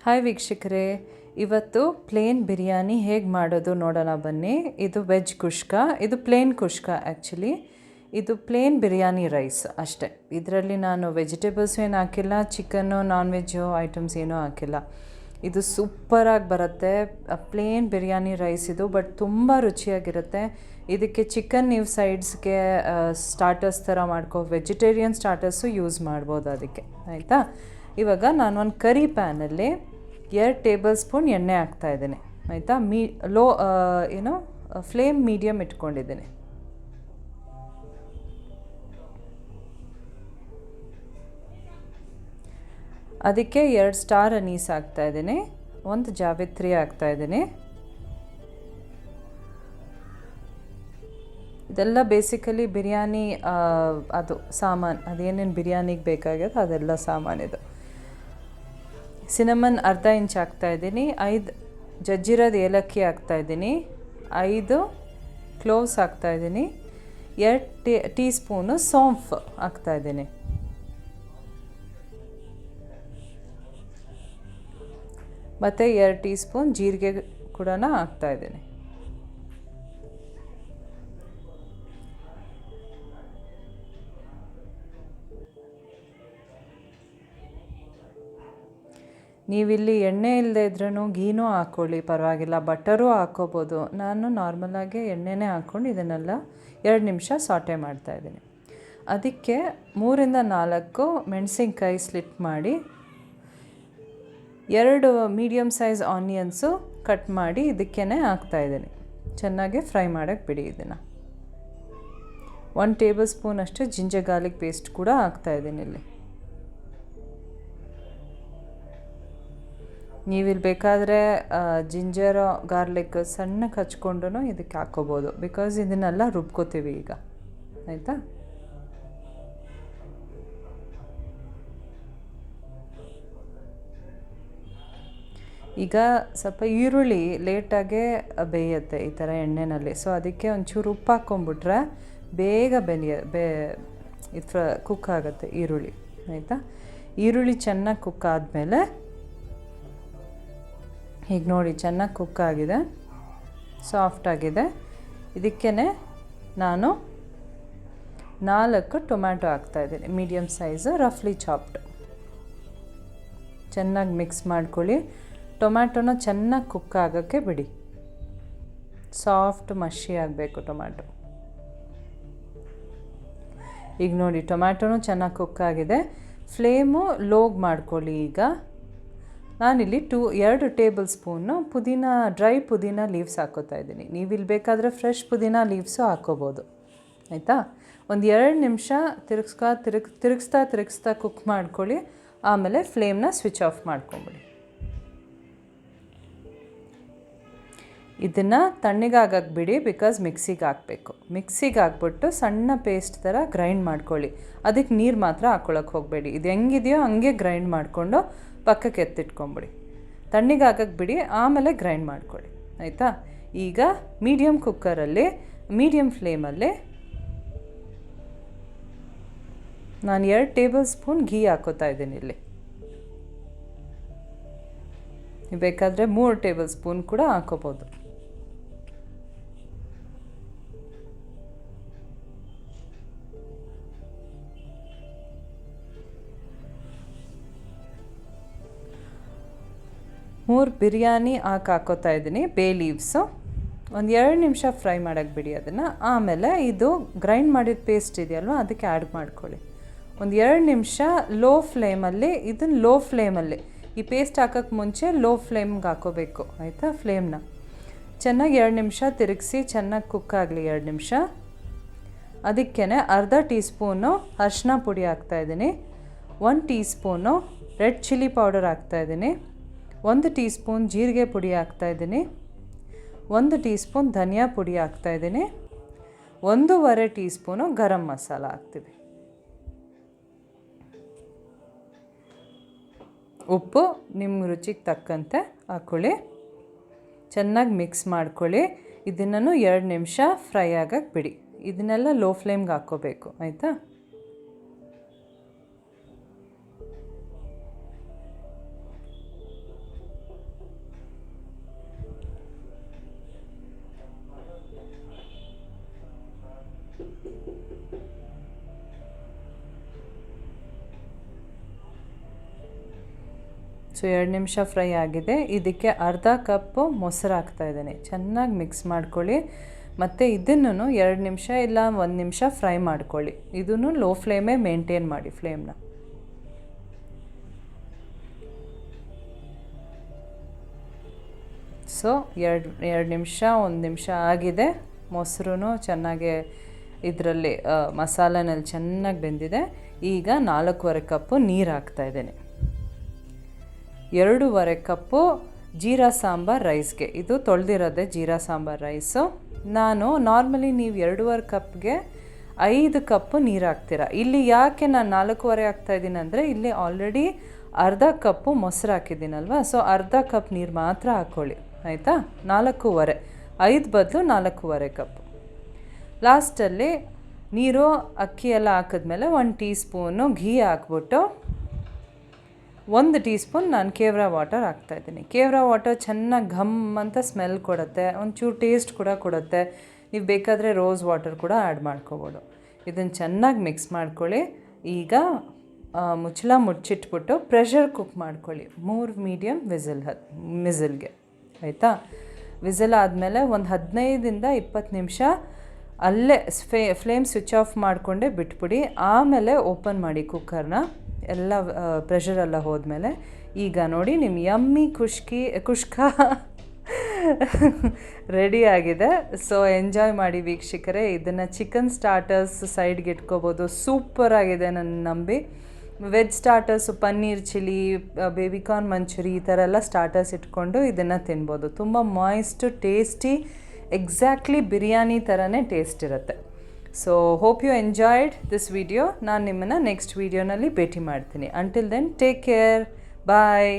Hi ವೀಕ್ಷಕರೇ, ಇವತ್ತು plane biryani ಹೇಗೆ ಮಾಡೋದು ನೋಡೋಣ ಬನ್ನಿ. ಇದು ವೆಜ್ ಕುಷ್ಕ, ಇದು ಪ್ಲೇನ್ ಕುಷ್ಕ. ಆ್ಯಕ್ಚುಲಿ ಇದು ಪ್ಲೇನ್ ಬಿರಿಯಾನಿ ರೈಸ್ ಅಷ್ಟೇ. ಇದರಲ್ಲಿ ನಾನು ವೆಜಿಟೇಬಲ್ಸ್ ಏನು ಹಾಕಿಲ್ಲ, ಚಿಕನ್ನು ನಾನ್ ವೆಜ್ಜು ಐಟಮ್ಸ್ ಏನೂ ಹಾಕಿಲ್ಲ. ಇದು ಸೂಪರಾಗಿ ಬರುತ್ತೆ. ಪ್ಲೇನ್ ಬಿರಿಯಾನಿ ರೈಸ್ ಇದು, ಬಟ್ ತುಂಬ ರುಚಿಯಾಗಿರುತ್ತೆ. ಇದಕ್ಕೆ ಚಿಕನ್ ನೀವು ಸೈಡ್ಸ್ಗೆ ಸ್ಟಾರ್ಟರ್ಸ್ ಥರ ವೆಜಿಟೇರಿಯನ್ ಸ್ಟಾರ್ಟರ್ಸು ಯೂಸ್ ಮಾಡ್ಬೋದು ಅದಕ್ಕೆ, ಆಯಿತಾ. ಇವಾಗ ನಾನು ಒಂದು ಕರಿ ಪ್ಯಾನಲ್ಲಿ 2 ಟೇಬಲ್ ಸ್ಪೂನ್ ಎಣ್ಣೆ ಹಾಕ್ತಾಯಿದ್ದೀನಿ, ಆಯಿತಾ. ಫ್ಲೇಮ್ ಮೀಡಿಯಮ್ ಇಟ್ಕೊಂಡಿದ್ದೀನಿ. ಅದಕ್ಕೆ 2 ಸ್ಟಾರ್ ಅನೀಸ್ ಹಾಕ್ತಾಯಿದ್ದೀನಿ, 1 ಜಾವಿತ್ರಿ ಹಾಕ್ತಾಯಿದ್ದೀನಿ. ಇದೆಲ್ಲ ಬೇಸಿಕಲಿ ಬಿರಿಯಾನಿ ಅದು ಸಾಮಾನು, ಅದೇನೇನು ಬಿರಿಯಾನಿಗೆ ಬೇಕಾಗ್ಯದ ಅದೆಲ್ಲ ಸಾಮಾನಿದು. ಸಿನಮನ್ ಅರ್ಧ ಇಂಚ್ ಹಾಕ್ತಾಯಿದ್ದೀನಿ, 5 ಜಜ್ಜಿರೋದು ಏಲಕ್ಕಿ ಹಾಕ್ತಾಯಿದ್ದೀನಿ, 5 ಕ್ಲೋವ್ಸ್ ಹಾಕ್ತಾಯಿದ್ದೀನಿ, 2 ಟೀ ಸ್ಪೂನು ಸೋಂಫ್ ಹಾಕ್ತಾಯಿದ್ದೀನಿ. ಮತ್ತು 2 ಟೀ ಸ್ಪೂನ್ ಜೀರಿಗೆ ಕೂಡ ಹಾಕ್ತಾಯಿದ್ದೀನಿ. ನೀವಿಲ್ಲಿ ಎಣ್ಣೆ ಇಲ್ಲದೆ ಇದ್ರೂ ಘೀನೂ ಹಾಕ್ಕೊಳ್ಳಿ, ಪರವಾಗಿಲ್ಲ. ಬಟರೂ ಹಾಕ್ಕೋಬೋದು. ನಾನು ನಾರ್ಮಲಾಗಿ ಎಣ್ಣೆನೇ ಹಾಕ್ಕೊಂಡು ಇದನ್ನೆಲ್ಲ 2 ನಿಮಿಷ ಸಾಟೆ ಮಾಡ್ತಾಯಿದ್ದೀನಿ. ಅದಕ್ಕೆ 3-4 ಮೆಣಸಿನ್ಕಾಯಿ ಸ್ಲಿಟ್ ಮಾಡಿ, 2 ಮೀಡಿಯಮ್ ಸೈಜ್ ಆನಿಯನ್ಸು ಕಟ್ ಮಾಡಿ ಇದಕ್ಕೇ ಹಾಕ್ತಾಯಿದ್ದೀನಿ. ಚೆನ್ನಾಗಿ ಫ್ರೈ ಮಾಡೋಕ್ಕೆ ಬಿಡಿ ಇದನ್ನು. 1 ಟೇಬಲ್ ಸ್ಪೂನ್ ಅಷ್ಟು ಜಿಂಜರ್ ಗಾರ್ಲಿಕ್ ಪೇಸ್ಟ್ ಕೂಡ ಹಾಕ್ತಾಯಿದ್ದೀನಿ ಇಲ್ಲಿ. ನೀವಿಲ್ಲಿ ಬೇಕಾದರೆ ಜಿಂಜರ್ ಗಾರ್ಲಿಕ್ ಸಣ್ಣಕ್ಕೆ ಹಚ್ಕೊಂಡು ಇದಕ್ಕೆ ಹಾಕ್ಕೋಬೋದು, ಬಿಕಾಸ್ ಇದನ್ನೆಲ್ಲ ರುಬ್ಕೋತೀವಿ ಈಗ, ಆಯಿತಾ. ಈಗ ಸ್ವಲ್ಪ ಈರುಳ್ಳಿ ಲೇಟಾಗೆ ಬೇಯುತ್ತೆ ಈ ಥರ ಎಣ್ಣೆಯಲ್ಲಿ. ಸೊ ಅದಕ್ಕೆ ಒಂಚೂರು ಉಪ್ಪು ಹಾಕ್ಕೊಂಬಿಟ್ರೆ ಬೇಗ ಇದು ಕುಕ್ ಆಗುತ್ತೆ ಈರುಳ್ಳಿ, ಆಯಿತಾ. ಈರುಳ್ಳಿ ಚೆನ್ನಾಗಿ ಕುಕ್ ಆದಮೇಲೆ ಹೀಗೆ ನೋಡಿ ಚೆನ್ನಾಗಿ ಕುಕ್ ಆಗಿದೆ, ಸಾಫ್ಟ್ ಆಗಿದೆ. ಇದಕ್ಕೇ ನಾನು 4 ಟೊಮ್ಯಾಟೊ ಹಾಕ್ತಾಯಿದ್ದೀನಿ, ಮೀಡಿಯಮ್ ಸೈಜು, ರಫ್ಲಿ ಚಾಪ್ಡ್. ಚೆನ್ನಾಗಿ ಮಿಕ್ಸ್ ಮಾಡ್ಕೊಳ್ಳಿ. ಟೊಮ್ಯಾಟೊನ ಚೆನ್ನಾಗಿ ಕುಕ್ ಆಗೋಕ್ಕೆ ಬಿಡಿ, ಸಾಫ್ಟ್ ಮಷಿ ಆಗಬೇಕು ಟೊಮ್ಯಾಟೊ. ಈಗ ನೋಡಿ ಟೊಮ್ಯಾಟೊನೂ ಚೆನ್ನಾಗಿ ಕುಕ್ ಆಗಿದೆ. ಫ್ಲೇಮು ಲೋಗ್ ಮಾಡ್ಕೊಳ್ಳಿ. ಈಗ ನಾನಿಲ್ಲಿ 2 ಟೇಬಲ್ ಸ್ಪೂನು ಡ್ರೈ ಪುದೀನ ಲೀವ್ಸ್ ಹಾಕ್ಕೋತಾ ಇದ್ದೀನಿ. ನೀವಿಲ್ಲಿ ಬೇಕಾದರೆ ಫ್ರೆಶ್ ಪುದೀನ ಲೀವ್ಸು ಹಾಕ್ಕೋಬೋದು, ಆಯಿತಾ. ಒಂದು 2 ನಿಮಿಷ ತಿರುಗಿಸ್ತಾ ಕುಕ್ ಮಾಡ್ಕೊಳ್ಳಿ. ಆಮೇಲೆ ಫ್ಲೇಮ್ನ ಸ್ವಿಚ್ ಆಫ್ ಮಾಡ್ಕೊಂಬಿಡಿ. ಇದನ್ನು ತಣ್ಣಗಾಗಕ್ಕೆ ಬಿಡಿ, ಬಿಕಾಸ್ ಮಿಕ್ಸಿಗೆ ಹಾಕಬೇಕು. ಮಿಕ್ಸಿಗೆ ಹಾಕ್ಬಿಟ್ಟು ಸಣ್ಣ ಪೇಸ್ಟ್ ಥರ ಗ್ರೈಂಡ್ ಮಾಡ್ಕೊಳ್ಳಿ. ಅದಕ್ಕೆ ನೀರು ಮಾತ್ರ ಹಾಕ್ಕೊಳಕ್ಕೆ ಹೋಗಬೇಡಿ. ಇದು ಹೆಂಗಿದೆಯೋ ಹಂಗೆ ಗ್ರೈಂಡ್ ಮಾಡಿಕೊಂಡು ಪಕ್ಕಕ್ಕೆ ಎತ್ತಿಟ್ಕೊಂಬಿಡಿ. ತಣ್ಣಗಾಗಕ್ಕೆ ಬಿಡಿ, ಆಮೇಲೆ ಗ್ರೈಂಡ್ ಮಾಡ್ಕೊಳ್ಳಿ, ಆಯಿತಾ. ಈಗ ಮೀಡಿಯಮ್ ಕುಕ್ಕರಲ್ಲಿ ಮೀಡಿಯಮ್ ಫ್ಲೇಮಲ್ಲಿ ನಾನು 2 ಟೇಬಲ್ ಸ್ಪೂನ್ ಘೀ ಹಾಕೋತಾ ಇದ್ದೀನಿ ಇಲ್ಲಿ. ಬೇಕಾದರೆ 3 ಟೇಬಲ್ ಸ್ಪೂನ್ ಕೂಡ ಹಾಕೋಬೋದು. ಮೂರು ಬಿರಿಯಾನಿ ಹಾಕೋತಾ ಇದ್ದೀನಿ, ಬೇ ಲೀವ್ಸು. ಒಂದು 2 ನಿಮಿಷ ಫ್ರೈ ಮಾಡೋಕ್ಕೆ ಬಿಡಿ ಅದನ್ನು. ಆಮೇಲೆ ಇದು ಗ್ರೈಂಡ್ ಮಾಡಿದ ಪೇಸ್ಟ್ ಇದೆಯಲ್ವ, ಅದಕ್ಕೆ ಆ್ಯಡ್ ಮಾಡ್ಕೊಳ್ಳಿ. ಒಂದು 2 ನಿಮಿಷ ಲೋ ಫ್ಲೇಮಲ್ಲಿ ಈ ಪೇಸ್ಟ್ ಹಾಕೋಕ್ಕೆ ಮುಂಚೆ ಲೋ ಫ್ಲೇಮ್ಗೆ ಹಾಕೋಬೇಕು, ಆಯಿತಾ. ಫ್ಲೇಮ್ನ ಚೆನ್ನಾಗಿ 2 ನಿಮಿಷ ತಿರುಗಿಸಿ ಚೆನ್ನಾಗಿ ಕುಕ್ ಆಗಲಿ 2 ನಿಮಿಷ. ಅದಕ್ಕೇ ಅರ್ಧ ಟೀ ಸ್ಪೂನು ಅರಿಶಿನ ಪುಡಿ ಹಾಕ್ತಾಯಿದ್ದೀನಿ, 1 tea spoon red chilli powder ಹಾಕ್ತಾಯಿದ್ದೀನಿ, 1 ಟೀ ಸ್ಪೂನ್ ಜೀರಿಗೆ ಪುಡಿ ಹಾಕ್ತಾಯಿದ್ದೀನಿ, 1 ಟೀ ಸ್ಪೂನ್ ಧನಿಯಾ ಪುಡಿ ಹಾಕ್ತಾಯಿದ್ದೀನಿ, 1.5 ಟೀ ಸ್ಪೂನು ಗರಂ ಮಸಾಲ ಹಾಕ್ತೀವಿ. ಉಪ್ಪು ನಿಮ್ಮ ರುಚಿಗೆ ತಕ್ಕಂತೆ ಹಾಕ್ಕೊಳ್ಳಿ. ಚೆನ್ನಾಗಿ ಮಿಕ್ಸ್ ಮಾಡ್ಕೊಳ್ಳಿ. ಇದನ್ನು 2 ನಿಮಿಷ ಫ್ರೈ ಆಗೋಕ್ಕೆ ಬಿಡಿ. ಇದನ್ನೆಲ್ಲ ಲೋ ಫ್ಲೇಮ್ಗೆ ಹಾಕ್ಕೋಬೇಕು, ಆಯಿತಾ. ಸೊ 2 ನಿಮಿಷ ಫ್ರೈ ಆಗಿದೆ. ಇದಕ್ಕೆ ಅರ್ಧ ಕಪ್ಪು ಮೊಸರು ಹಾಕ್ತಾಯಿದ್ದೀನಿ. ಚೆನ್ನಾಗಿ ಮಿಕ್ಸ್ ಮಾಡ್ಕೊಳ್ಳಿ. ಮತ್ತು ಇದನ್ನು 2 ನಿಮಿಷ ಇಲ್ಲ 1 ನಿಮಿಷ ಫ್ರೈ ಮಾಡ್ಕೊಳ್ಳಿ. ಇದನ್ನು ಲೋ ಫ್ಲೇಮೇ ಮೇಂಟೈನ್ ಮಾಡಿ ಫ್ಲೇಮ್ನ. ಸೊ 2 ನಿಮಿಷ 1 ನಿಮಿಷ ಆಗಿದೆ. ಮೊಸರು ಚೆನ್ನಾಗಿ ಇದರಲ್ಲಿ ಮಸಾಲೆನಲ್ಲಿ ಚೆನ್ನಾಗಿ ಬೆಂದಿದೆ. ಈಗ 4.25 ಕಪ್ಪು ನೀರು ಹಾಕ್ತಾಯಿದ್ದೇನೆ. 2.25 ಕಪ್ಪು ಜೀರಾ ಸಾಂಬಾರ್ ರೈಸ್ಗೆ. ಇದು ತೊಳೆದಿರೋದೆ ಜೀರಾ ಸಾಂಬಾರ್ ರೈಸು. ನಾನು ನಾರ್ಮಲಿ ನೀವು 2.25 ಕಪ್ಗೆ 5 ಕಪ್ಪು ನೀರು ಹಾಕ್ತೀರಾ. ಇಲ್ಲಿ ಯಾಕೆ ನಾನು 4.25 ಹಾಕ್ತಾಯಿದ್ದೀನಿ ಅಂದರೆ ಇಲ್ಲಿ ಆಲ್ರೆಡಿ ಅರ್ಧ ಕಪ್ಪು ಮೊಸರು ಹಾಕಿದ್ದೀನಲ್ವ. ಸೊ ಅರ್ಧ ಕಪ್ ನೀರು ಮಾತ್ರ ಹಾಕ್ಕೊಳ್ಳಿ, ಆಯಿತಾ. 4.25, 5 ಬದಲು 4.25 ಕಪ್ಪು. ಲಾಸ್ಟಲ್ಲಿ ನೀರು ಅಕ್ಕಿ ಎಲ್ಲ ಹಾಕಿದ್ಮೇಲೆ 1 ಟೀ ಸ್ಪೂನು ಘೀ ಹಾಕ್ಬಿಟ್ಟು 1 ಟೀ ಸ್ಪೂನ್ ನಾನು ಕೇವ್ರಾ ವಾಟರ್ ಹಾಕ್ತಾಯಿದ್ದೀನಿ. ಕೇವ್ರಾ ವಾಟರ್ ಚೆನ್ನಾಗಿ ಘಮ್ ಅಂತ ಸ್ಮೆಲ್ ಕೊಡುತ್ತೆ, ಒಂಚೂರು ಟೇಸ್ಟ್ ಕೂಡ ಕೊಡುತ್ತೆ. ನೀವು ಬೇಕಾದರೆ ರೋಸ್ ವಾಟರ್ ಕೂಡ ಆ್ಯಡ್ ಮಾಡ್ಕೋಬೋದು. ಇದನ್ನು ಚೆನ್ನಾಗಿ ಮಿಕ್ಸ್ ಮಾಡ್ಕೊಳ್ಳಿ. ಈಗ ಮುಚ್ಚಳ ಮುಚ್ಚಿಟ್ಬಿಟ್ಟು ಪ್ರೆಷರ್ ಕುಕ್ ಮಾಡ್ಕೊಳ್ಳಿ 3 ಮೀಡಿಯಮ್ ವಿಸಿಲ್ಗೆ, ಆಯಿತಾ. ವಿಸಿಲ್ ಆದಮೇಲೆ ಒಂದು 15ಇಂದ 20 ನಿಮಿಷ ಅಲ್ಲೇ ಫ್ಲೇಮ್ ಸ್ವಿಚ್ ಆಫ್ ಮಾಡಿಕೊಂಡೇ ಬಿಟ್ಬಿಡಿ. ಆಮೇಲೆ ಓಪನ್ ಮಾಡಿ ಕುಕ್ಕರ್ನ, ಎಲ್ಲ ಪ್ರೆಷರೆಲ್ಲ ಹೋದ್ಮೇಲೆ. ಈಗ ನೋಡಿ ನಿಮ್ಮ ಯಮ್ಮಿ ಕುಷ್ಕ ರೆಡಿ ಆಗಿದೆ. ಸೊ ಎಂಜಾಯ್ ಮಾಡಿ ವೀಕ್ಷಕರೇ. ಇದನ್ನು ಚಿಕನ್ ಸ್ಟಾರ್ಟರ್ಸ್ ಸೈಡ್ಗೆ ಇಟ್ಕೋಬೋದು. ಸೂಪರಾಗಿದೆ, ನನ್ನ ನಂಬಿ. Veg starters paneer chilli, baby corn manchurian ಈ ಥರ ಎಲ್ಲ ಸ್ಟಾರ್ಟರ್ಸ್ ಇಟ್ಕೊಂಡು ಇದನ್ನು ತಿನ್ಬೋದು. ತುಂಬ ಮಾಯ್ಸ್ಟು, ಟೇಸ್ಟಿ, ಎಕ್ಸಾಕ್ಟ್ಲಿ ಬಿರಿಯಾನಿ ಥರನೇ ಟೇಸ್ಟ್ ಇರುತ್ತೆ. So hope you enjoyed this video. ನಾನು ನಿಮ್ಮನ್ನು ನೆಕ್ಸ್ಟ್ ವೀಡಿಯೋನಲ್ಲಿ ಭೇಟಿ ಮಾಡ್ತೀನಿ. ಅಂಟಿಲ್ ದೆನ್ ಟೇಕ್ ಕೇರ್, ಬಾಯ್.